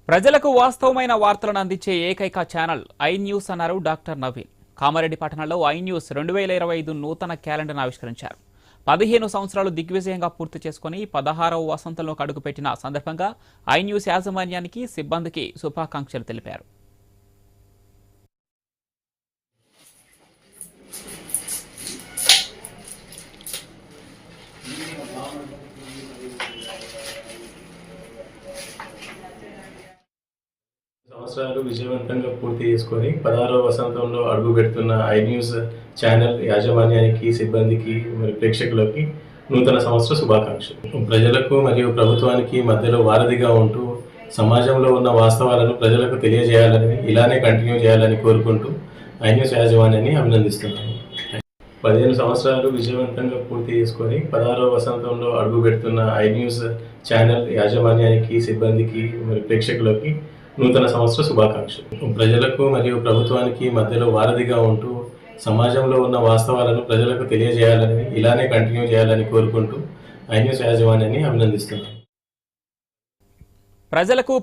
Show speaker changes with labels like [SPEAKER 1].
[SPEAKER 1] ప్రజలకు వాస్తవమైన వార్తలను అందించే ఏకైక ఛానల్ ఐ న్యూస్ అన్నారు డాక్టర్ నవీన్. కామారెడ్డి పట్టణంలో ఐ న్యూస్ 2025 నూతన క్యాలెండర్ను ఆవిష్కరించారు. 15 సంవత్సరాలు దిగ్విజయంగా పూర్తి చేసుకుని 16వ వసంతంలోకి అడుగుపెట్టిన సందర్భంగా ఐ న్యూస్ యాజమాన్యానికి, సిబ్బందికి శుభాకాంక్షలు తెలిపారు.
[SPEAKER 2] సంవత్సరాలు విజయవంతంగా పూర్తి చేసుకొని 16వ వసంతంలో అడుగు పెడుతున్న ఐ న్యూస్ ఛానల్ యాజమాన్యానికి, సిబ్బందికి మరియు ప్రేక్షకులకి నూతన సంవత్సర శుభాకాంక్షలు. ప్రజలకు మరియు ప్రభుత్వానికి మధ్యలో వారధిగా ఉంటూ సమాజంలో ఉన్న వాస్తవాలను ప్రజలకు తెలియజేయాలని, ఇలానే కంటిన్యూ చేయాలని కోరుకుంటూ ఐ న్యూస్ యాజమాన్యాన్ని అభినందిస్తున్నాను. 15 సంవత్సరాలు విజయవంతంగా పూర్తి చేసుకొని 16వ వసంతంలో అడుగు పెడుతున్న ఐ న్యూస్ ఛానల్ యాజమాన్యానికి, సిబ్బందికి మరియు ప్రేక్షకులకి నూతన సంవత్సర శుభాకాంక్షలు. ప్రజలకు మరియు ప్రభుత్వానికి మధ్యలో వారధిగా ఉంటూ సమాజంలో ఉన్న వాస్తవాలను ప్రజలకు తెలియజేయాలని, ఇలానే కంటిన్యూ చేయాలని కోరుకుంటూ ఐ న్యూస్ యాజమాన్యాన్ని అభినందిస్తున్నాను.
[SPEAKER 1] ప్రజలకు